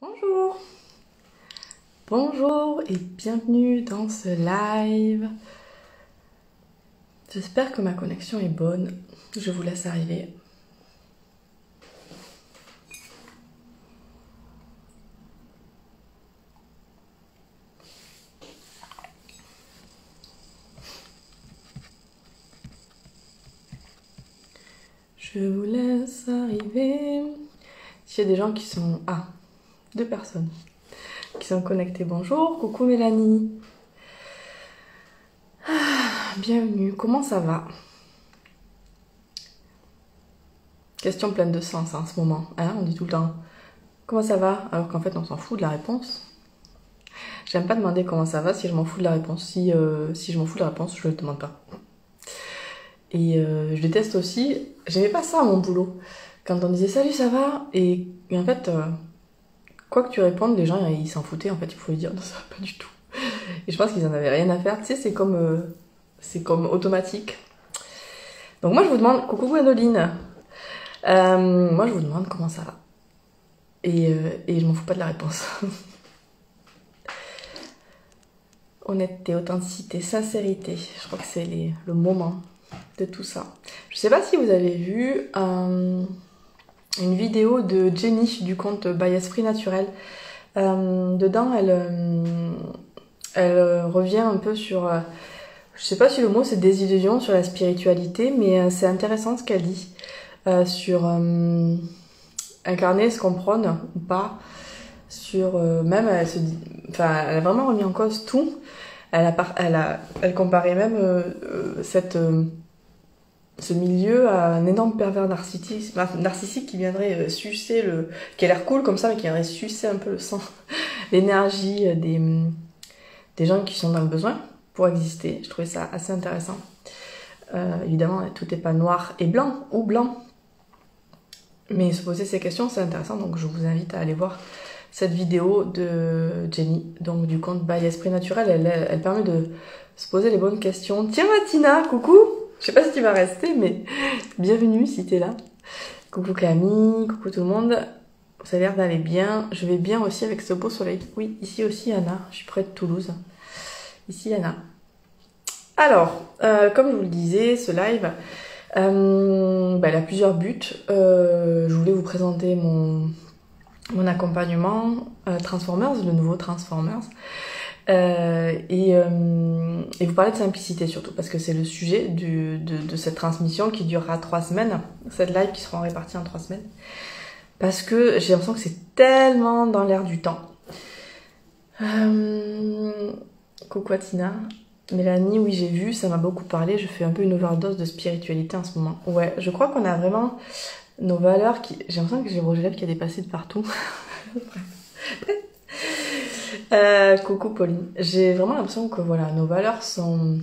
Bonjour, bonjour et bienvenue dans ce live. J'espère que ma connexion est bonne. Je vous laisse arriver. Je vous laisse arriver. S'il y a des gens qui sont... Ah, 2 personnes qui sont connectées. Bonjour, coucou Mélanie. Bienvenue, comment ça va? Question pleine de sens en ce moment, hein, on dit tout le temps comment ça va, alors qu'en fait on s'en fout de la réponse. J'aime pas demander comment ça va si je m'en fous de la réponse. Si je m'en fous de la réponse, je le demande pas. Et je déteste aussi, j'aimais pas ça à mon boulot, quand on disait salut ça va, et en fait, quoi que tu répondes, les gens ils s'en foutaient, en fait il faut lui dire non ça va pas du tout. Et je pense qu'ils en avaient rien à faire, tu sais, c'est comme automatique. Donc moi je vous demande, coucou Gwénoline, moi je vous demande comment ça va. Et je m'en fous pas de la réponse. Honnêteté, authenticité, sincérité, je crois que c'est le moment de tout ça. Je sais pas si vous avez vu une vidéo de Jenny du compte By Esprit Naturel. Dedans, elle revient un peu sur... je sais pas si le mot c'est désillusion sur la spiritualité, mais c'est intéressant ce qu'elle dit sur incarner, se comprendre ou pas. Sur même, elle se dit... Enfin, elle a vraiment remis en cause tout. Elle comparait même ce milieu à un énorme pervers narcissique qui viendrait sucer qui a l'air cool comme ça, mais qui viendrait sucer un peu le sang, l'énergie des gens qui sont dans le besoin pour exister. Je trouvais ça assez intéressant. Évidemment, tout n'est pas noir et blanc, ou blanc. Mais se poser ces questions, c'est intéressant, donc je vous invite à aller voir cette vidéo de Jenny, donc du compte By Esprit Naturel. Elle permet de se poser les bonnes questions. Tiens Matina, coucou! Je sais pas si tu vas rester, mais bienvenue si t'es là. Coucou Camille, coucou tout le monde. Ça a l'air d'aller bien. Je vais bien aussi avec ce beau soleil. Oui, ici aussi Anna, je suis près de Toulouse. Ici Anna. Alors, comme je vous le disais, ce live, il a plusieurs buts. Je voulais vous présenter mon accompagnement Transformers, le nouveau Transformers. Et vous parler de simplicité surtout, parce que c'est le sujet de cette transmission qui durera 3 semaines, cette live qui sera répartie en 3 semaines, parce que j'ai l'impression que c'est tellement dans l'air du temps. Coucou Tina, Mélanie, oui j'ai vu, ça m'a beaucoup parlé, je fais un peu une overdose de spiritualité en ce moment. Ouais, je crois qu'on a vraiment nos valeurs qui... J'ai l'impression que j'ai rouge à lèvres qui a dépassé de partout. Coucou Pauline. J'ai vraiment l'impression que voilà, nos valeurs sont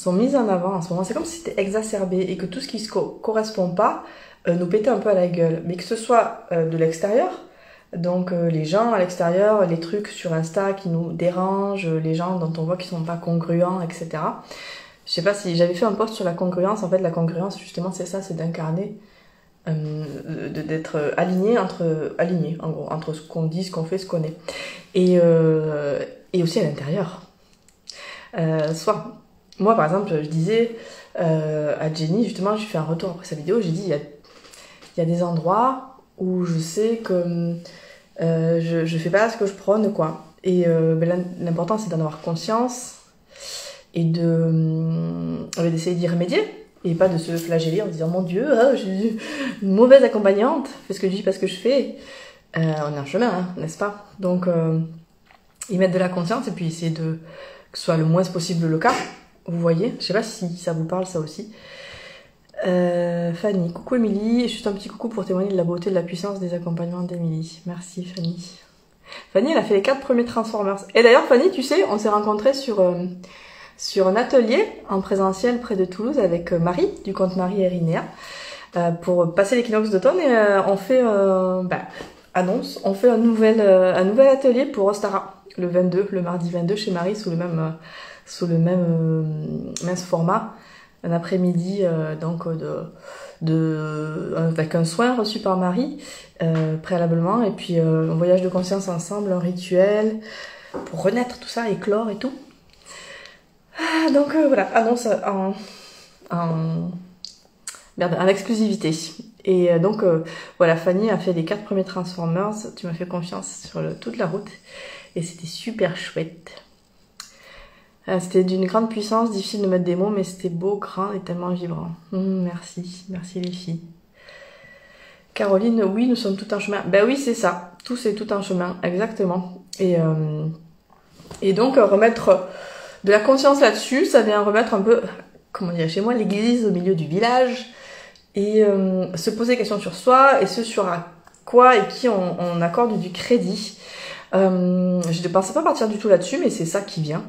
mises en avant en ce moment. C'est comme si c'était exacerbé et que tout ce qui ne correspond pas nous pétait un peu à la gueule. Mais que ce soit de l'extérieur, donc les gens à l'extérieur, les trucs sur Insta qui nous dérangent, les gens dont on voit qu'ils sont pas congruents, etc. Je sais pas si j'avais fait un post sur la congruence. En fait, la congruence, justement, c'est ça, c'est d'incarner, d'être aligné en gros, entre ce qu'on dit, ce qu'on fait, ce qu'on est. Et aussi à l'intérieur. Soit, moi par exemple, je disais à Jenny, justement, j'ai fait un retour après sa vidéo, j'ai dit, il y a des endroits où je sais que je fais pas ce que je prône, quoi. Et l'important, c'est d'en avoir conscience et d'essayer d'y remédier. Et pas de se flageller en disant « Mon Dieu, je suis une mauvaise accompagnante, fais ce que je dis, pas ce que je fais. » On est en chemin, hein, n'est-ce pas? Donc, y mettre de la conscience et puis essayer que ce soit le moins possible le cas. Vous voyez? Je sais pas si ça vous parle, ça aussi. Fanny, coucou Émilie. Juste un petit coucou pour témoigner de la beauté et de la puissance des accompagnements d'Émilie. Merci Fanny. Fanny, elle a fait les 4 premiers Transformers. Et d'ailleurs, Fanny, tu sais, on s'est rencontrés sur un atelier en présentiel près de Toulouse avec Marie, du compte Marie Erinéa, pour passer l'équinoxe d'automne, et on fait, annonce, on fait un nouvel atelier pour Ostara, le mardi 22 chez Marie, sous le même format, un après-midi donc de avec un soin reçu par Marie préalablement, et puis un voyage de conscience ensemble, un rituel pour renaître tout ça, éclore et tout. Donc voilà, annonce en exclusivité. Et donc voilà, Fanny a fait les 4 premiers Transformers, tu m'as fait confiance sur toute la route, et c'était super chouette. C'était d'une grande puissance, difficile de mettre des mots, mais c'était beau, grand et tellement vibrant. Merci les filles. Caroline, oui, nous sommes tout en chemin. Ben oui, c'est ça, tout c'est tout en chemin, exactement. Et donc remettre de la conscience là-dessus, ça vient remettre un peu, comment dire, chez moi, l'église au milieu du village, et se poser des questions sur soi, et ce sur quoi et qui on accorde du crédit. Je ne pensais pas partir du tout là-dessus, mais c'est ça qui vient.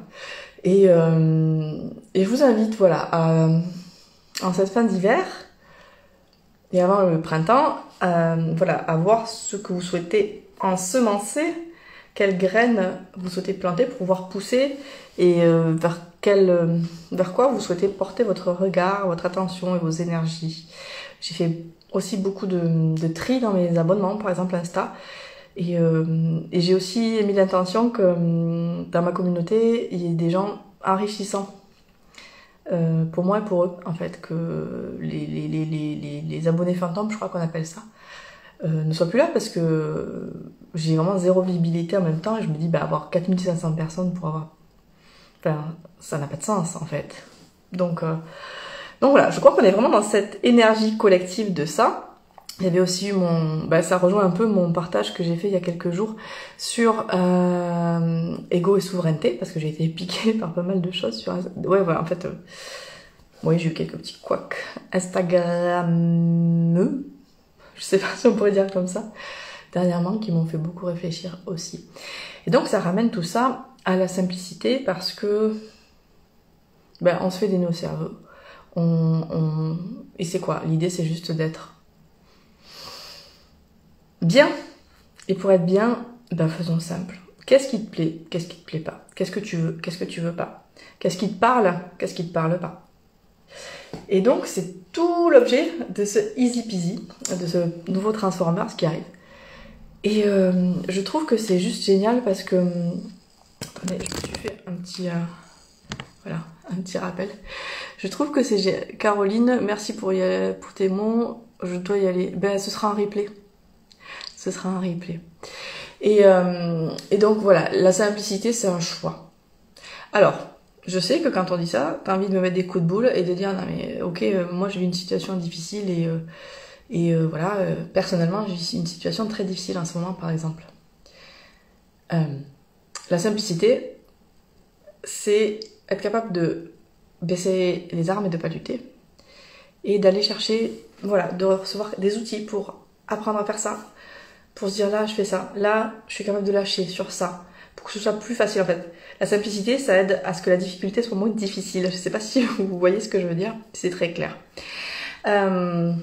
Et je vous invite, voilà, en cette fin d'hiver, et avant le printemps, voilà, à voir ce que vous souhaitez ensemencer, quelles graines vous souhaitez planter pour pouvoir pousser, et vers quoi vous souhaitez porter votre regard, votre attention et vos énergies. J'ai fait aussi beaucoup de tri dans mes abonnements, par exemple Insta, et j'ai aussi mis l'intention que dans ma communauté, il y ait des gens enrichissants pour moi et pour eux, en fait, que les abonnés fantômes, je crois qu'on appelle ça, ne soient plus là, parce que j'ai vraiment zéro visibilité en même temps, et je me dis, bah, avoir 4500 personnes pour avoir... Enfin, ça n'a pas de sens, en fait. Donc voilà, je crois qu'on est vraiment dans cette énergie collective de ça. Il y avait aussi eu ça rejoint un peu mon partage que j'ai fait il y a quelques jours sur ego et souveraineté, parce que j'ai été piquée par pas mal de choses sur... Ouais, voilà, en fait, oui, j'ai eu quelques petits couacs Instagrammeux, je sais pas si on pourrait dire comme ça, dernièrement, qui m'ont fait beaucoup réfléchir aussi. Et donc, ça ramène tout ça à la simplicité, parce que on se fait des nœuds au cerveau. Et c'est quoi? L'idée, c'est juste d'être bien. Et pour être bien, faisons simple. Qu'est-ce qui te plaît? Qu'est-ce qui te plaît pas? Qu'est-ce que tu veux? Qu'est-ce que tu veux pas? Qu'est-ce qui te parle? Qu'est-ce qui te parle pas? Et donc, c'est tout l'objet de ce easy peasy, de ce nouveau Transformers qui arrive. Et je trouve que c'est juste génial, parce que... attendez, je me suis fait un petit... voilà, un petit rappel. Je trouve que c'est... Caroline, merci pour tes mots. Je dois y aller. Ce sera un replay. Ce sera un replay. Et donc voilà, la simplicité, c'est un choix. Alors, je sais que quand on dit ça, t'as envie de me mettre des coups de boule et de dire, non mais ok, moi j'ai eu une situation difficile, et voilà, personnellement, j'ai une situation très difficile en ce moment, par exemple. La simplicité, c'est être capable de baisser les armes et de pas lutter, et d'aller chercher, voilà, de recevoir des outils pour apprendre à faire ça, pour se dire, là je fais ça, là je suis capable de lâcher sur ça, pour que ce soit plus facile, en fait. La simplicité, ça aide à ce que la difficulté soit moins difficile. Je sais pas si vous voyez ce que je veux dire, c'est très clair. Le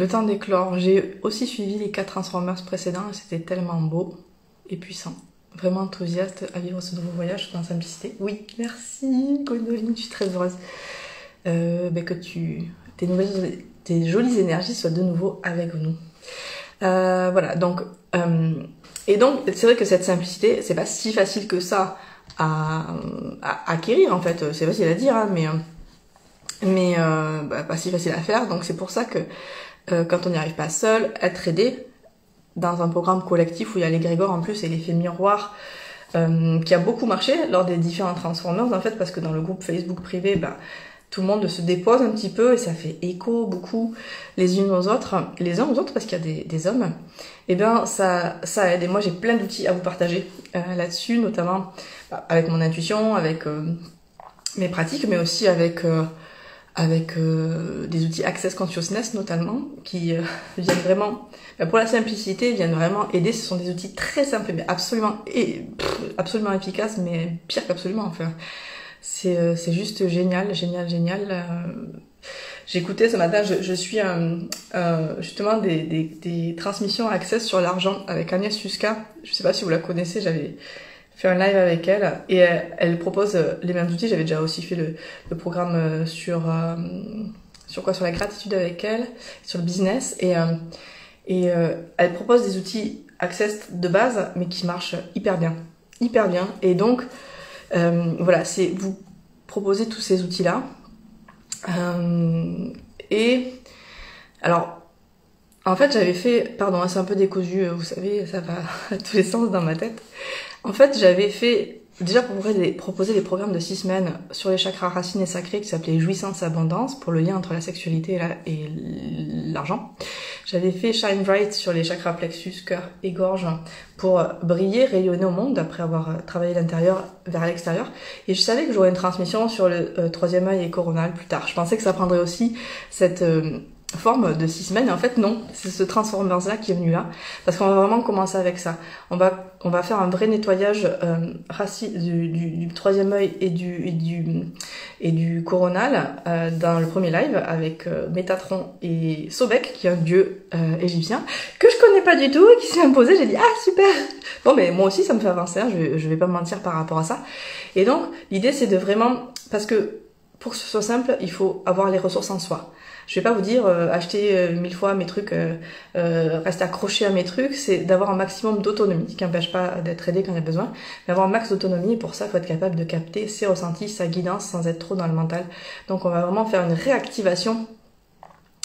temps d'éclore, j'ai aussi suivi les 4 Transformers précédents, et c'était tellement beau et puissant. Vraiment enthousiaste à vivre ce nouveau voyage dans la simplicité. Oui, merci Gwendoline, je suis très heureuse que tes jolies énergies soient de nouveau avec nous. Voilà, donc... et donc, c'est vrai que cette simplicité, c'est pas si facile que ça à acquérir, en fait. C'est facile à dire, hein, mais pas si facile à faire. Donc c'est pour ça que quand on n'y arrive pas seul, être aidé dans un programme collectif où il y a l'égrégore en plus et l'effet miroir, qui a beaucoup marché lors des différents Transformers, en fait, parce que dans le groupe Facebook privé, tout le monde se dépose un petit peu et ça fait écho beaucoup les uns aux autres, parce qu'il y a des hommes. Et ça aide. Et moi, j'ai plein d'outils à vous partager là-dessus, notamment avec mon intuition, avec mes pratiques, mais aussi avec des outils Access Consciousness notamment, qui viennent vraiment, pour la simplicité, viennent vraiment aider. Ce sont des outils très simples, mais absolument efficaces, mais pire qu'absolument, enfin. C'est juste génial. J'écoutais ce matin, je suis justement des transmissions Access sur l'argent avec Agnès Suska. Je sais pas si vous la connaissez, j'avais fait un live avec elle et elle propose les mêmes outils. J'avais déjà aussi fait le programme sur quoi, sur la gratitude avec elle, sur le business et elle propose des outils Access de base mais qui marchent hyper bien. Et donc voilà, c'est vous proposer tous ces outils là et alors en fait j'avais fait, pardon c'est un peu décousu, vous savez ça va à tous les sens dans ma tête. En fait j'avais fait déjà proposer des programmes de 6 semaines sur les chakras racines et sacrés qui s'appelaient Jouissance et Abondance pour le lien entre la sexualité et l'argent. J'avais fait Shine Bright sur les chakras plexus, cœur et gorge pour briller, rayonner au monde après avoir travaillé l'intérieur vers l'extérieur. Et je savais que j'aurais une transmission sur le troisième œil et coronal plus tard. Je pensais que ça prendrait aussi cette forme de 6 semaines, et en fait non, c'est ce Transformers là qui est venu là, parce qu'on va vraiment commencer avec ça. On va faire un vrai nettoyage du troisième œil et du coronal dans le premier live avec Métatron et Sobek, qui est un dieu égyptien que je connais pas du tout et qui s'est imposé. J'ai dit ah super, bon mais moi aussi ça me fait avancer, hein, je vais pas me mentir par rapport à ça. Et donc l'idée c'est de vraiment, parce que pour que ce soit simple, il faut avoir les ressources en soi. Je vais pas vous dire acheter 1000 fois mes trucs, rester accroché à mes trucs, c'est d'avoir un maximum d'autonomie, ce qui n'empêche pas d'être aidé quand il y a besoin, mais avoir un max d'autonomie, et pour ça il faut être capable de capter ses ressentis, sa guidance sans être trop dans le mental. Donc on va vraiment faire une réactivation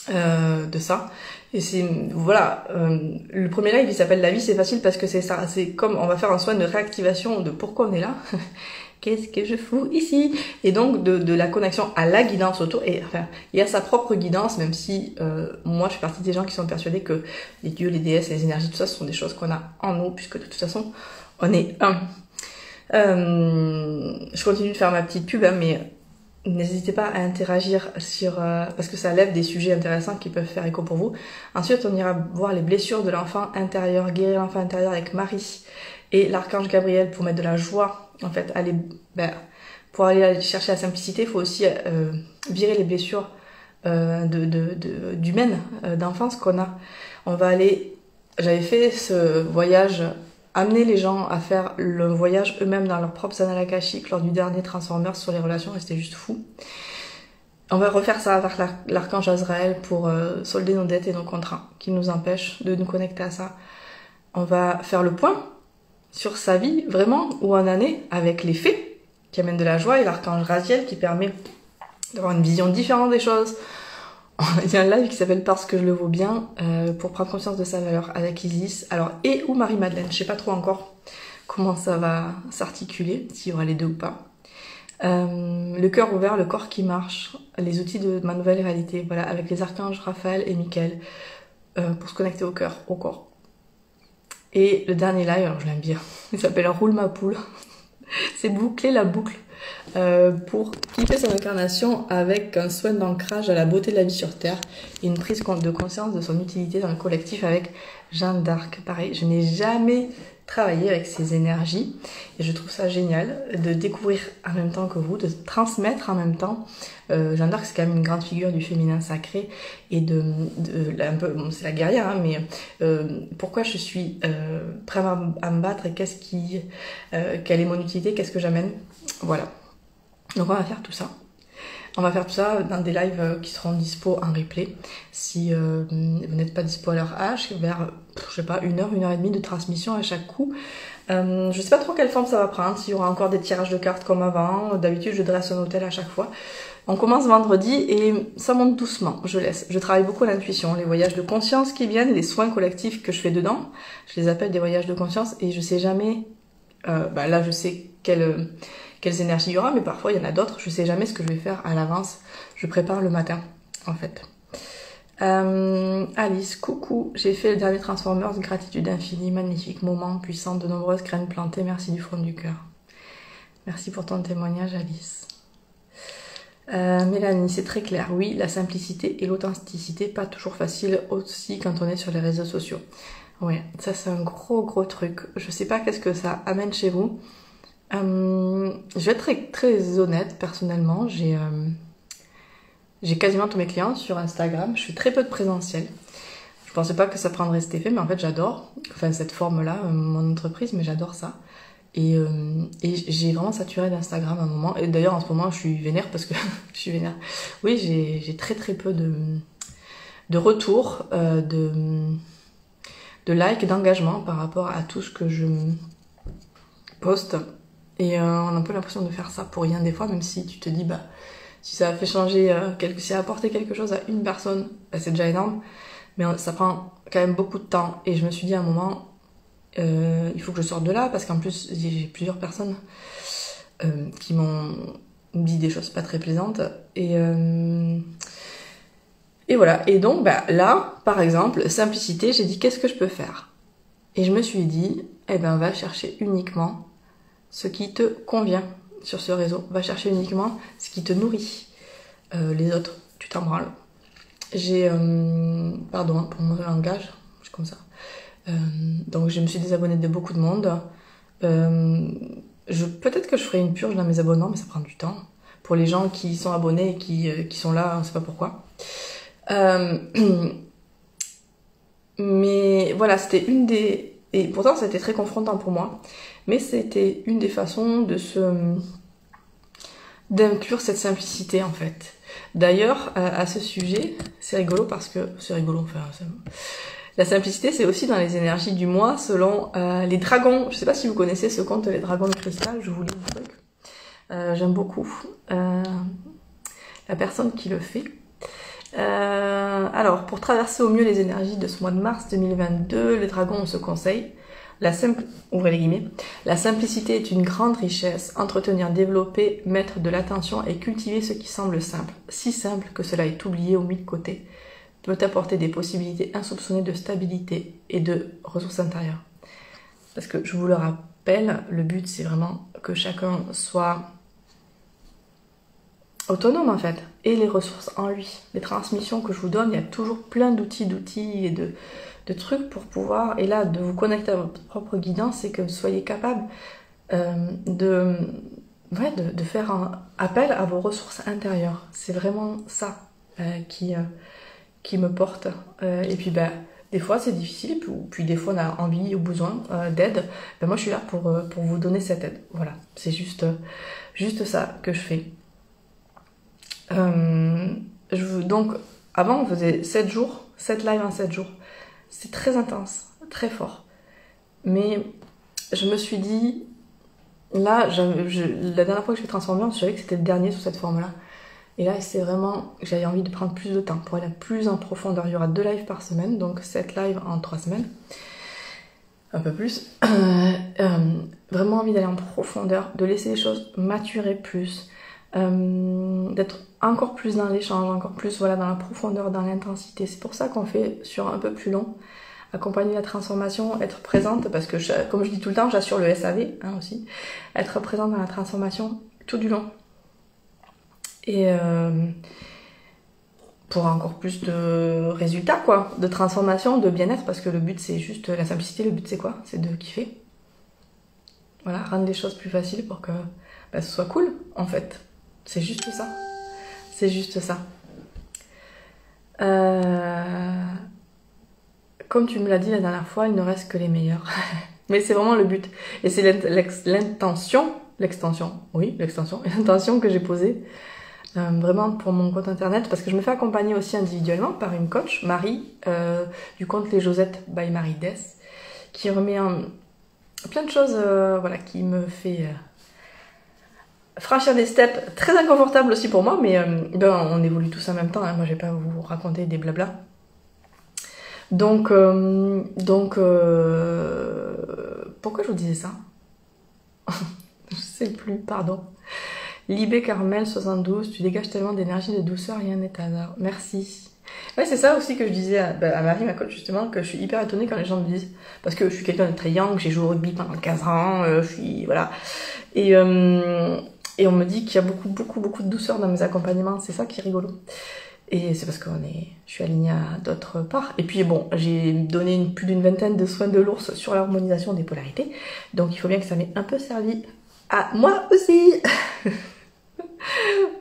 de ça. Et c'est, voilà, le premier live il s'appelle La vie c'est facile parce que c'est ça, c'est comme on va faire un soin de réactivation de pourquoi on est là. Qu'est-ce que je fous ici? Et donc de la connexion à la guidance autour, et enfin il y a sa propre guidance, même si moi je fais partie des gens qui sont persuadés que les dieux, les déesses, les énergies, tout ça ce sont des choses qu'on a en nous, puisque de toute façon on est un. Je continue de faire ma petite pub, hein, mais n'hésitez pas à interagir sur parce que ça lève des sujets intéressants qui peuvent faire écho pour vous. Ensuite on ira voir les blessures de l'enfant intérieur, guérir l'enfant intérieur avec Marie et l'archange Gabriel pour mettre de la joie. En fait, pour aller chercher la simplicité, il faut aussi virer les blessures d'humaines, d'enfance qu'on a. J'avais fait ce voyage, amener les gens à faire le voyage eux-mêmes dans leurs propres annales akashiques lors du dernier Transformers sur les relations, et c'était juste fou. On va refaire ça avec l'archange Azraël pour solder nos dettes et nos contrats qui nous empêchent de nous connecter à ça. On va faire le point sur sa vie, vraiment, où on en est, avec les fées, qui amènent de la joie, et l'archange Raziel, qui permet d'avoir une vision différente des choses. Il y a un live qui s'appelle Parce que je le vaux bien, pour prendre conscience de sa valeur, avec Isis, alors, et ou Marie-Madeleine, je sais pas trop encore comment ça va s'articuler, s'il y aura les deux ou pas. Le cœur ouvert, le corps qui marche, les outils de ma nouvelle réalité, voilà, avec les archanges Raphaël et Michael, pour se connecter au cœur, au corps. Et le dernier live, alors je l'aime bien, il s'appelle Roule ma poule. C'est boucler la boucle pour kiffer son incarnation avec un soin d'ancrage à la beauté de la vie sur Terre et une prise de conscience de son utilité dans le collectif avec Jeanne d'Arc. Pareil, je n'ai jamais travaillé avec ces énergies et je trouve ça génial de découvrir en même temps que vous, de transmettre en même temps. Jeanne d'Arc c'est quand même une grande figure du féminin sacré et un peu, bon, c'est la guerrière, hein, mais pourquoi je suis prête à me battre et quelle est mon utilité, qu'est-ce que j'amène, voilà. Donc on va faire tout ça. On va faire tout ça dans des lives qui seront dispo en replay. Si vous n'êtes pas dispo à leur âge, vers, je sais pas, 1h et demie de transmission à chaque coup. Je sais pas trop quelle forme ça va prendre, s'il y aura encore des tirages de cartes comme avant. D'habitude, je dresse un hôtel à chaque fois. On commence vendredi et ça monte doucement, je laisse. Je travaille beaucoup l'intuition, les voyages de conscience qui viennent, les soins collectifs que je fais dedans. Je les appelle des voyages de conscience et je sais jamais... là, je sais quelles énergies il y aura, mais parfois il y en a d'autres, je sais jamais ce que je vais faire à l'avance. Je prépare le matin, en fait. Alice, coucou, j'ai fait le dernier Transformers, gratitude infinie, magnifique moment, puissant, de nombreuses graines plantées, merci du fond du cœur. Merci pour ton témoignage, Alice. Mélanie, c'est très clair, oui, la simplicité et l'authenticité, pas toujours facile aussi quand on est sur les réseaux sociaux. Ouais, ça c'est un gros truc. Je sais pas qu'est-ce que ça amène chez vous. Je vais être très honnête, personnellement, j'ai quasiment tous mes clients sur Instagram, je fais très peu de présentiel. Je pensais pas que ça prendrait cet effet, mais en fait j'adore, enfin cette forme-là, mon entreprise, mais j'adore ça. Et j'ai vraiment saturé d'Instagram à un moment. Et d'ailleurs, en ce moment, je suis vénère parce que je suis vénère. Oui, j'ai très très peu de retours, de likes, d'engagement par rapport à tout ce que je poste. Et on a un peu l'impression de faire ça pour rien des fois, même si tu te dis, bah, si ça a fait changer, si ça a apporté quelque chose à une personne, bah, c'est déjà énorme. Mais ça prend quand même beaucoup de temps. Et je me suis dit à un moment, il faut que je sorte de là, parce qu'en plus, j'ai plusieurs personnes qui m'ont dit des choses pas très plaisantes. Et voilà. Et donc, bah, là, par exemple, simplicité, j'ai dit, qu'est-ce que je peux faire? Et je me suis dit, eh ben, va chercher uniquement ce qui te convient sur ce réseau. Va chercher uniquement ce qui te nourrit. Les autres, tu t'en branles. J'ai... pardon hein, pour mon langage, je suis comme ça. Donc je me suis désabonnée de beaucoup de monde. Peut-être que je ferai une purge dans mes abonnements, mais ça prend du temps. Pour les gens qui sont abonnés et qui sont là, on ne sait pas pourquoi. Mais voilà, c'était une des... Et pourtant, ça a été très confrontant pour moi. Mais c'était une des façons d'inclure cette simplicité, en fait. D'ailleurs, à ce sujet, c'est rigolo parce que... C'est rigolo, enfin... La simplicité, c'est aussi dans les énergies du mois, selon les dragons. Je sais pas si vous connaissez ce conte, les dragons de cristal, je vous lis le truc. J'aime beaucoup la personne qui le fait. Alors, pour traverser au mieux les énergies de ce mois de mars 2022, les dragons ont ce conseil. Ouvrez les guillemets. La simplicité est une grande richesse. Entretenir, développer, mettre de l'attention et cultiver ce qui semble simple. Si simple que cela est oublié ou mis de côté, peut apporter des possibilités insoupçonnées de stabilité et de ressources intérieures. Parce que je vous le rappelle, le but c'est vraiment que chacun soit autonome en fait, et les ressources en lui. Les transmissions que je vous donne, il y a toujours plein d'outils et de trucs pour pouvoir, et là, de vous connecter à votre propre guidance, c'est que vous soyez capable de faire un appel à vos ressources intérieures. C'est vraiment ça qui me porte. Et puis, ben, des fois, c'est difficile, puis des fois, on a envie ou besoin d'aide. Ben, moi, je suis là pour vous donner cette aide. Voilà, c'est juste ça que je fais. Donc, avant, on faisait 7 jours, 7 lives en 7 jours. C'est très intense, très fort. Mais je me suis dit, là, la dernière fois que je fais Transformance, je savais que c'était le dernier sous cette forme-là. Et là, c'est vraiment, j'avais envie de prendre plus de temps pour aller plus en profondeur. Il y aura 2 lives par semaine, donc 7 lives en 3 semaines. Un peu plus. Vraiment envie d'aller en profondeur, de laisser les choses maturer plus, d'être encore plus dans l'échange, encore plus voilà, dans la profondeur, dans l'intensité. C'est pour ça qu'on fait sur un peu plus long. Accompagner la transformation, être présente, parce que comme je dis tout le temps, j'assure le SAV hein, aussi. Être présente dans la transformation tout du long. Et pour encore plus de résultats, quoi, de transformation, de bien-être, parce que le but c'est juste la simplicité, le but c'est quoi? C'est de kiffer. Voilà, rendre les choses plus faciles pour que ce soit cool, en fait. C'est juste ça. C'est juste ça. Comme tu me l'as dit la dernière fois, il ne reste que les meilleurs. Mais c'est vraiment le but. Et c'est l'intention que j'ai posée vraiment pour mon compte internet, parce que je me fais accompagner aussi individuellement par une coach, Marie, du compte Les Josettes by Marie Dess, qui remet plein de choses voilà, qui me fait franchir des steps très inconfortables aussi pour moi, mais on évolue tous en même temps, hein. Moi je vais pas vous raconter des blabla. Donc pourquoi je vous disais ça? Je sais plus, pardon. Libé Carmel 72, tu dégages tellement d'énergie, de douceur, rien n'est hasard. Merci. Ouais, c'est ça aussi que je disais à Marie, ma coach, justement, que je suis hyper étonnée quand les gens me disent, parce que je suis quelqu'un de très young, j'ai joué au rugby pendant 15 ans, je suis, voilà. Et on me dit qu'il y a beaucoup de douceur dans mes accompagnements, c'est ça qui est rigolo. Et c'est parce que je suis alignée à d'autres parts. Et puis bon, j'ai donné plus d'une vingtaine de soins de l'ours sur l'harmonisation des polarités, donc il faut bien que ça m'ait un peu servi à moi aussi.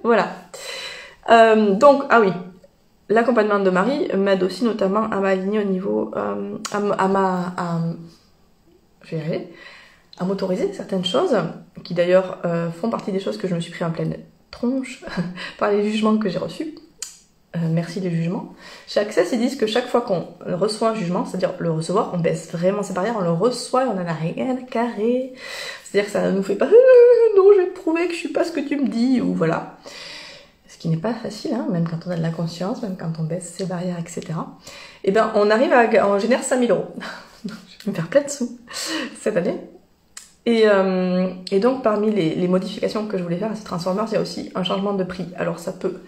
Voilà. Donc, ah oui, l'accompagnement de Marie m'aide aussi notamment à m'aligner au niveau, je vais y arriver, à m'autoriser certaines choses, qui d'ailleurs font partie des choses que je me suis pris en pleine tronche par les jugements que j'ai reçus. Merci les jugements. Chez Access, ils disent que chaque fois qu'on reçoit un jugement, c'est-à-dire le recevoir, on baisse vraiment ses barrières, on le reçoit et on en a rien à carrer. C'est-à-dire que ça ne nous fait pas non, je vais te prouver que je suis pas ce que tu me dis, ou voilà. Ce qui n'est pas facile, hein, même quand on a de la conscience, même quand on baisse ses barrières, etc. Et ben, on arrive à, on génère 5000 euros. Je vais me faire plein de sous cette année. Et donc, parmi les modifications que je voulais faire à ces Transformers, il y a aussi un changement de prix. Alors, ça peut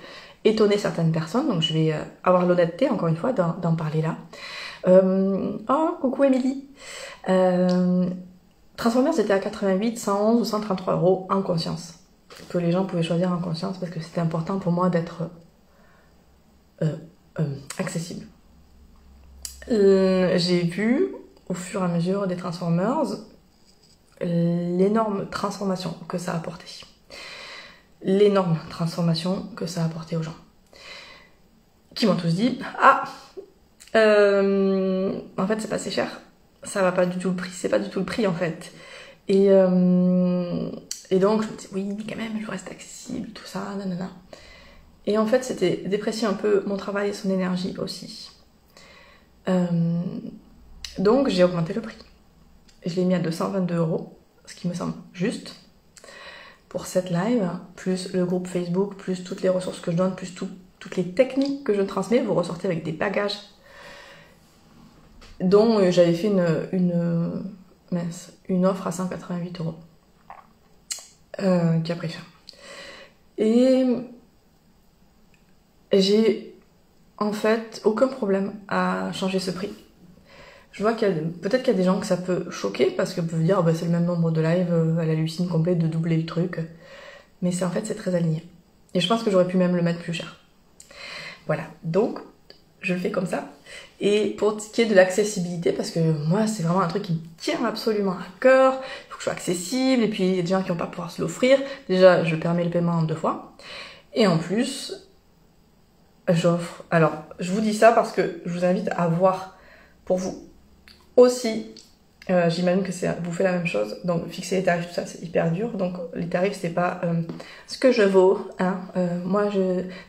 étonner certaines personnes, donc je vais avoir l'honnêteté, encore une fois, d'en parler là. Oh, coucou Émilie. Transformers était à 88, 111 ou 133 euros en conscience. Que les gens pouvaient choisir en conscience parce que c'était important pour moi d'être accessible. J'ai vu, au fur et à mesure des Transformers, l'énorme transformation que ça a apporté. L'énorme transformation que ça a apporté aux gens. Qui m'ont tous dit, ah, en fait c'est pas assez cher, ça va pas du tout le prix, c'est pas du tout le prix en fait. Et donc je me dis, oui mais quand même je reste accessible, tout ça, nanana. Et en fait c'était déprécier un peu mon travail et son énergie aussi. Donc j'ai augmenté le prix. Je l'ai mis à 222 euros, ce qui me semble juste. Pour cette live, plus le groupe Facebook, plus toutes les ressources que je donne, plus toutes les techniques que je transmets, vous ressortez avec des bagages dont j'avais fait une offre à 188 euros qui a pris cher. Et j'ai en fait aucun problème à changer ce prix. Je vois peut-être qu'il y a des gens que ça peut choquer parce qu'ils peuvent dire oh, bah, c'est le même nombre de lives, elle hallucine complète de doubler le truc. Mais c'est en fait c'est très aligné. Et je pense que j'aurais pu même le mettre plus cher. Voilà, donc je le fais comme ça. Et pour ce qui est de l'accessibilité, parce que moi c'est vraiment un truc qui me tient absolument à cœur, il faut que je sois accessible, et puis il y a des gens qui vont pas pouvoir se l'offrir. Déjà je permets le paiement en 2 fois. Et en plus, j'offre. Alors je vous dis ça parce que je vous invite à voir pour vous. Aussi, j'imagine que vous faites la même chose, donc fixer les tarifs, tout ça, c'est hyper dur. Donc les tarifs, c'est pas ce que je vaux, hein.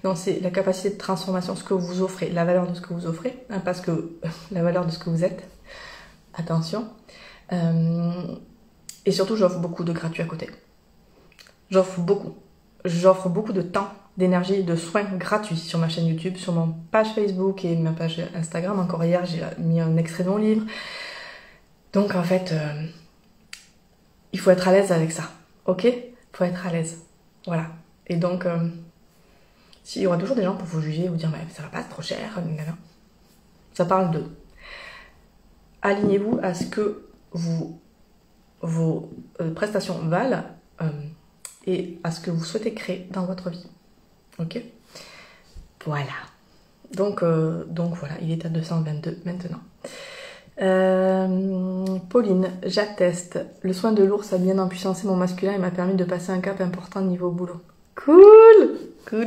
Non, c'est la capacité de transformation, ce que vous offrez, la valeur de ce que vous offrez, hein, parce que la valeur de ce que vous êtes. Attention. Et surtout, j'offre beaucoup de gratuit à côté. J'offre beaucoup de temps, d'énergie, de soins gratuits sur ma chaîne YouTube, sur mon page Facebook et ma page Instagram. Encore hier, j'ai mis un extrait de mon livre. Donc en fait, il faut être à l'aise avec ça, ok? Il faut être à l'aise, voilà. Et donc, s'il y aura toujours des gens pour vous juger, vous dire mais ça va pas, c'est trop cher, ça parle de alignez-vous à ce que vos prestations valent et à ce que vous souhaitez créer dans votre vie. Ok, voilà. Donc voilà, il est à 222 maintenant. Pauline, j'atteste. Le soin de l'ours a bien empuissancé mon masculin et m'a permis de passer un cap important niveau boulot. Cool. Faudra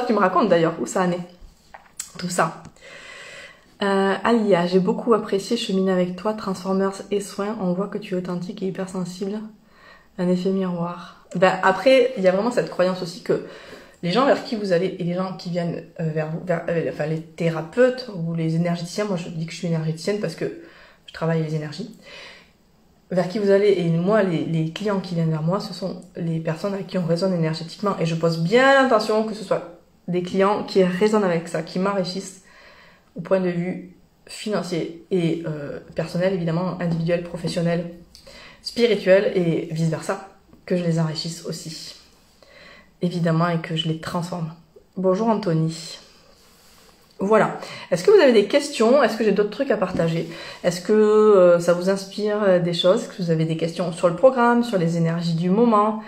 que tu me racontes d'ailleurs où ça en est. Tout ça. Alia, j'ai beaucoup apprécié cheminer avec toi, Transformers et soins. On voit que tu es authentique et hypersensible. Un effet miroir. Ben, après, il y a vraiment cette croyance aussi que les gens vers qui vous allez et les gens qui viennent vers vous, enfin les thérapeutes ou les énergéticiens, moi je dis que je suis énergéticienne parce que je travaille les énergies, vers qui vous allez, et moi les clients qui viennent vers moi, ce sont les personnes avec qui on résonne énergétiquement, et je pose bien l'intention que ce soit des clients qui résonnent avec ça, qui m'enrichissent au point de vue financier et personnel, évidemment, individuel, professionnel, spirituel et vice versa, que je les enrichisse aussi. Évidemment, et que je les transforme. Bonjour Anthony. Voilà. Est-ce que vous avez des questions? Est-ce que j'ai d'autres trucs à partager? Est-ce que ça vous inspire des choses? Est-ce que vous avez des questions sur le programme, sur les énergies du moment?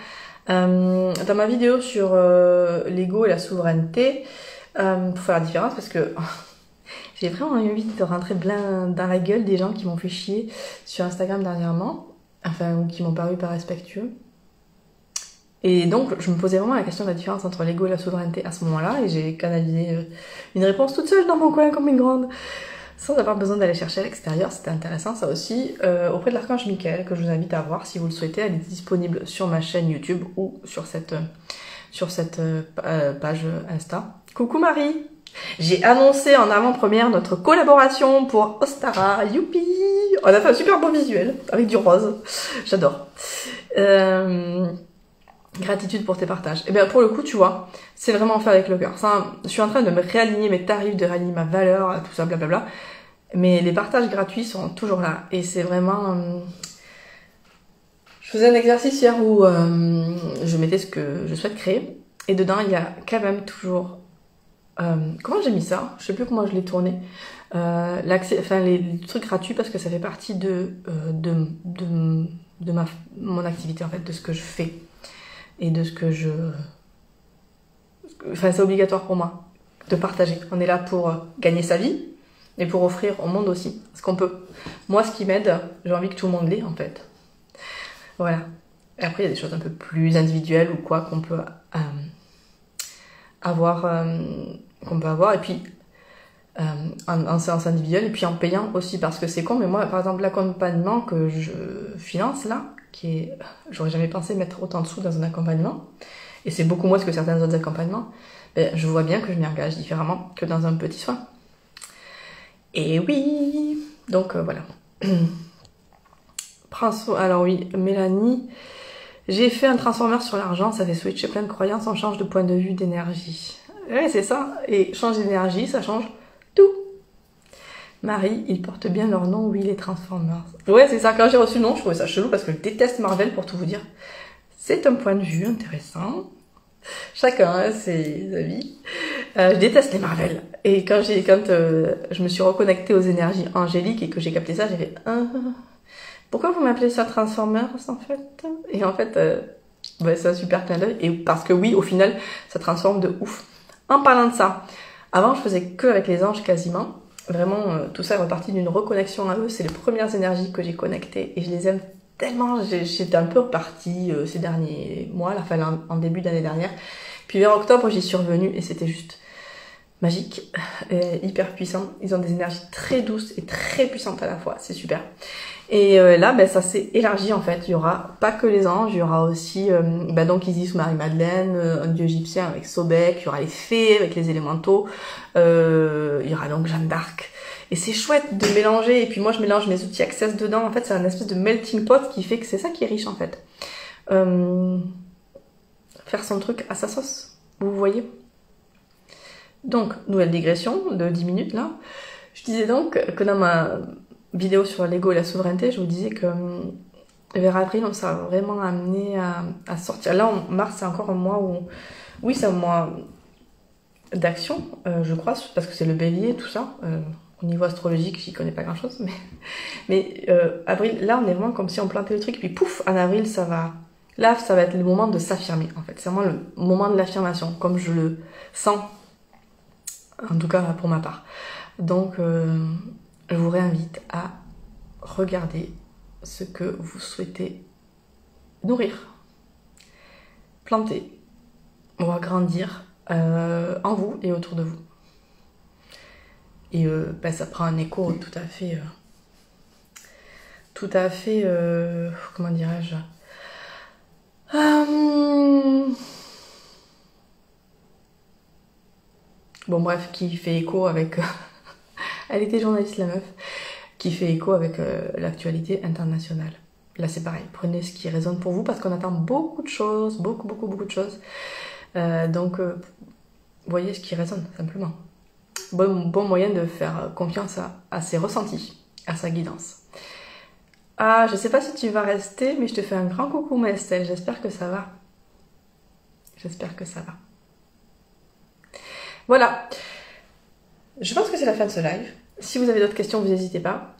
Dans ma vidéo sur l'ego et la souveraineté, pour faire la différence, parce que j'ai vraiment eu envie de rentrer plein dans la gueule des gens qui m'ont fait chier sur Instagram dernièrement, enfin, ou qui m'ont paru pas respectueux. Et donc, je me posais vraiment la question de la différence entre l'ego et la souveraineté à ce moment-là, et j'ai canalisé une réponse toute seule dans mon coin comme une grande. sans avoir besoin d'aller chercher à l'extérieur. C'était intéressant ça aussi, auprès de l'archange Michael, que je vous invite à voir si vous le souhaitez. Elle est disponible sur ma chaîne YouTube ou sur cette page Insta. Coucou Marie! J'ai annoncé en avant-première notre collaboration pour Ostara, youpi! On a fait un super beau visuel, avec du rose, j'adore. Gratitude pour tes partages. Et bien pour le coup, tu vois, c'est vraiment fait avec le cœur. Je suis en train de me réaligner mes tarifs, de réaligner ma valeur, tout ça, blablabla. Mais les partages gratuits sont toujours là. Et c'est vraiment... Je faisais un exercice hier où je mettais ce que je souhaite créer. Et dedans, il y a quand même toujours... comment j'ai mis ça? Je sais plus comment je l'ai tourné. Les trucs gratuits parce que ça fait partie de mon activité, en fait, de ce que je fais. Et de ce que je... Enfin, c'est obligatoire pour moi de partager. On est là pour gagner sa vie et pour offrir au monde aussi ce qu'on peut. Moi, ce qui m'aide, j'ai envie que tout le monde l'ait, en fait. Voilà. Et après, il y a des choses un peu plus individuelles ou quoi qu'on peut avoir. Et puis, en séance individuelle et puis en payant aussi. Parce que c'est con, mais moi, par exemple, l'accompagnement que je finance, là, j'aurais jamais pensé mettre autant de sous dans un accompagnement, et c'est beaucoup moins que certains autres accompagnements, je vois bien que je m'y engage différemment que dans un petit soin. Et oui, donc voilà. Alors oui, Mélanie, j'ai fait un transformeur sur l'argent, ça fait switcher plein de croyances, on change de point de vue, d'énergie. Ouais, c'est ça, et changer d'énergie, ça change tout. Marie, ils portent bien leur nom, oui, les Transformers. Ouais, c'est ça, quand j'ai reçu le nom, je trouvais ça chelou parce que je déteste Marvel, pour tout vous dire. C'est un point de vue intéressant. Chacun ses avis. Je déteste les Marvel. Et quand je me suis reconnectée aux énergies angéliques et que j'ai capté ça, j'ai fait pourquoi vous m'appelez ça Transformers, en fait? Et en fait, c'est un super clin d'œil. Et parce que oui, au final, ça transforme de ouf. En parlant de ça, avant, je faisais que avec les anges quasiment. Vraiment, tout ça est reparti d'une reconnexion à eux. C'est les premières énergies que j'ai connectées et je les aime tellement. J'étais un peu repartie ces derniers mois, en début d'année dernière. Puis vers octobre, j'y suis revenue et c'était juste magique, hyper puissant. Ils ont des énergies très douces et très puissantes à la fois. C'est super. Et là, ça s'est élargi en fait. Il y aura pas que les anges, il y aura aussi donc Isis ou Marie-Madeleine, un dieu égyptien avec Sobek, il y aura les fées avec les élémentaux, il y aura donc Jeanne d'Arc. Et c'est chouette de mélanger, et puis moi je mélange mes outils Access dedans, en fait c'est un espèce de melting pot qui fait que c'est ça qui est riche en fait. Faire son truc à sa sauce, vous voyez. Donc, nouvelle digression de 10 minutes là. Je disais donc que dans ma vidéo sur l'ego et la souveraineté, je vous disais que vers avril, on sera vraiment amené à sortir. Là, en mars, c'est encore un mois où... Oui, c'est un mois d'action, je crois, parce que c'est le bélier, tout ça. Au niveau astrologique, j'y connais pas grand-chose, mais avril, là, on est vraiment comme si on plantait le truc, puis pouf, en avril, ça va... Là, ça va être le moment de s'affirmer, en fait. C'est vraiment le moment de l'affirmation, comme je le sens, en tout cas pour ma part. Donc, je vous réinvite à regarder ce que vous souhaitez nourrir, planter, ou grandir en vous et autour de vous. Et ça prend un écho tout à fait, comment dirais-je, bon bref, qui fait écho avec... Elle était journaliste, la meuf, qui fait écho avec l'actualité internationale. Là, c'est pareil. Prenez ce qui résonne pour vous parce qu'on attend beaucoup de choses, beaucoup de choses. Donc, voyez ce qui résonne, simplement. Bon moyen de faire confiance à ses ressentis, à sa guidance. Ah, je sais pas si tu vas rester, mais je te fais un grand coucou, ma Estelle. J'espère que ça va. J'espère que ça va. Voilà. Je pense que c'est la fin de ce live. Si vous avez d'autres questions, vous n'hésitez pas.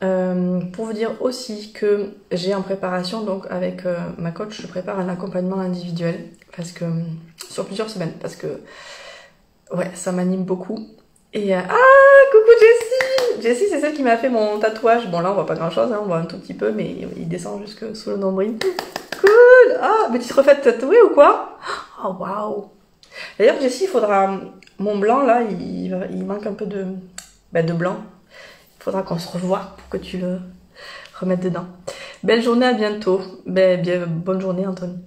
Pour vous dire aussi que j'ai en préparation, donc avec ma coach, je prépare un accompagnement individuel parce que sur plusieurs semaines, parce que ouais, ça m'anime beaucoup. Et coucou Jessie. Jessie, c'est celle qui m'a fait mon tatouage. Bon là, on voit pas grand-chose, hein, on voit un tout petit peu, mais il descend jusque sous le nombril. Cool. Ah, mais tu te refais tatouer ou quoi? Oh waouh. D'ailleurs, Jessie, il faudra mon blanc là, il manque un peu de blanc. Faudra qu'on se revoie pour que tu le remettes dedans. Belle journée, à bientôt. Bonne journée, Anthony.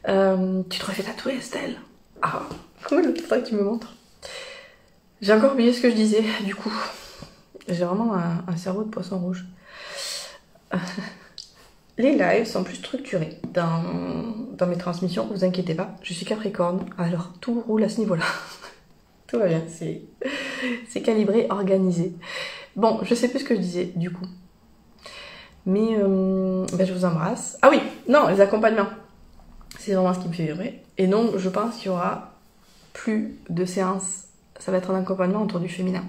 Tu te refais tatouer, Estelle? Ah, cool, faudrait que tu me montres. J'ai encore oublié ce que je disais, du coup. J'ai vraiment un cerveau de poisson rouge. Les lives sont plus structurés dans mes transmissions, vous inquiétez pas. Je suis Capricorne, alors tout roule à ce niveau-là. Tout va bien, c'est calibré, organisé. Bon, je sais plus ce que je disais, du coup. Mais je vous embrasse. Ah oui, non, les accompagnements. C'est vraiment ce qui me fait vibrer. Et donc, je pense qu'il y aura plus de séances. Ça va être un accompagnement autour du féminin.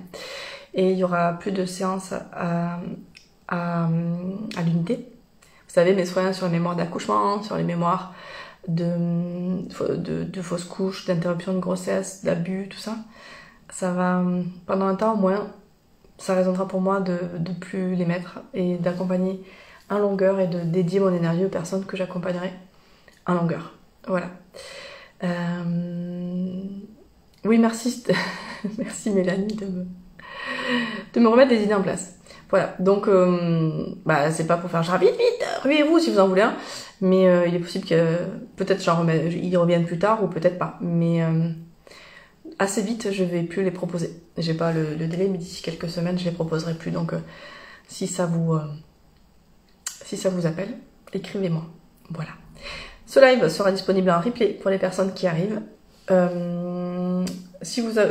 Et il y aura plus de séances à l'unité. Vous savez, mes soins sur les mémoires d'accouchement, sur les mémoires de fausses couches, d'interruption de grossesse, d'abus, tout ça. Ça va, pendant un temps au moins, ça résonnera pour moi de plus les mettre et d'accompagner en longueur et de dédier mon énergie aux personnes que j'accompagnerai en longueur. Voilà. Oui, merci, merci Mélanie de me remettre des idées en place. Voilà, donc c'est pas pour faire genre vite, ruez-vous si vous en voulez un, mais il est possible que peut-être ils reviennent plus tard ou peut-être pas, mais assez vite je vais plus les proposer. J'ai pas le délai, mais d'ici quelques semaines je les proposerai plus, donc si ça vous appelle, écrivez-moi. Voilà. Ce live sera disponible en replay pour les personnes qui arrivent.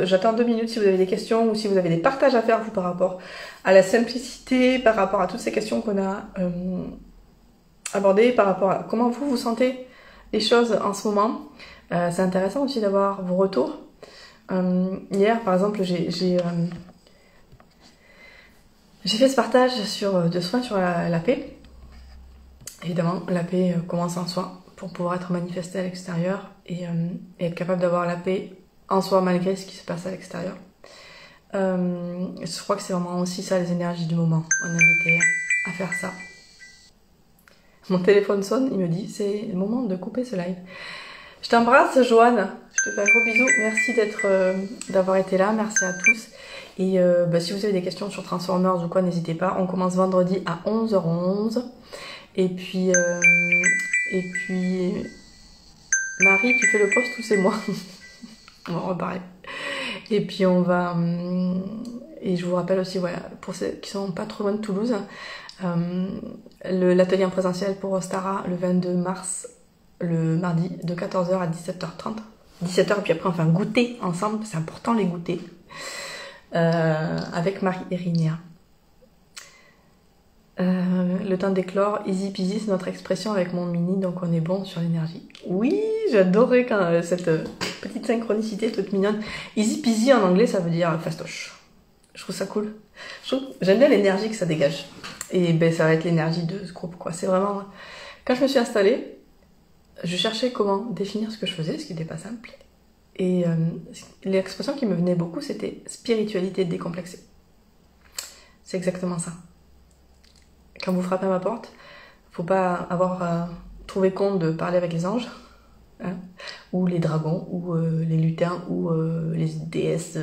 J'attends 2 minutes si vous avez des questions ou si vous avez des partages à faire vous par rapport à la simplicité, par rapport à toutes ces questions qu'on a abordées, par rapport à comment vous sentez les choses en ce moment. C'est intéressant aussi d'avoir vos retours. Hier par exemple j'ai fait ce partage de soins sur la paix. Évidemment la paix commence en soi pour pouvoir être manifesté à l'extérieur et être capable d'avoir la paix en soi malgré ce qui se passe à l'extérieur. Je crois que c'est vraiment aussi ça les énergies du moment. On est invité à faire ça. Mon téléphone sonne, il me dit c'est le moment de couper ce live. Je t'embrasse Joanne, je te fais un gros bisou, merci d'avoir été là, merci à tous. Et si vous avez des questions sur Transformers ou quoi, n'hésitez pas, on commence vendredi à 11h11. Et puis Marie, tu fais le post ou c'est moi? On va en reparler. Et puis on va... et je vous rappelle aussi, voilà, pour ceux qui sont pas trop loin de Toulouse, l'atelier en présentiel pour Stara le 22 mars, le mardi, de 14h à 17h30. 17h, et puis après on fait un goûter ensemble, c'est important les goûters, avec Marie et Rinia. Le temps d'éclore, easy peasy, c'est notre expression avec mon mini, donc on est bon sur l'énergie. Oui, j'adorais quand cette petite synchronicité toute mignonne. Easy peasy en anglais, ça veut dire fastoche. Je trouve ça cool. J'aime bien l'énergie que ça dégage. Et ça va être l'énergie de ce groupe, quoi. C'est vraiment... Quand je me suis installée, je cherchais comment définir ce que je faisais, ce qui n'était pas simple. Et l'expression qui me venait beaucoup, c'était spiritualité décomplexée. C'est exactement ça. Quand vous frappez à ma porte, faut pas avoir trouvé compte de parler avec les anges, hein, ou les dragons, ou les lutins, ou les déesses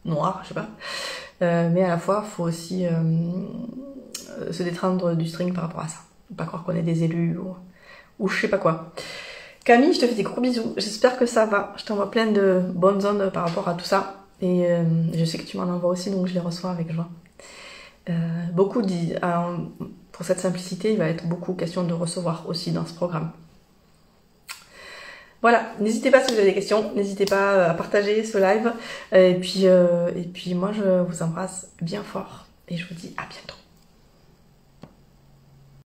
noires, je sais pas. Mais à la fois, faut aussi se détendre du string par rapport à ça. Faut pas croire qu'on est des élus ou je sais pas quoi. Camille, je te fais des gros bisous. J'espère que ça va. Je t'envoie plein de bonnes ondes par rapport à tout ça. Et je sais que tu m'en envoies aussi, donc je les reçois avec joie. Beaucoup disent, pour cette simplicité, il va être beaucoup question de recevoir aussi dans ce programme. Voilà, n'hésitez pas si vous avez des questions, n'hésitez pas à partager ce live. Et puis moi, je vous embrasse bien fort et je vous dis à bientôt.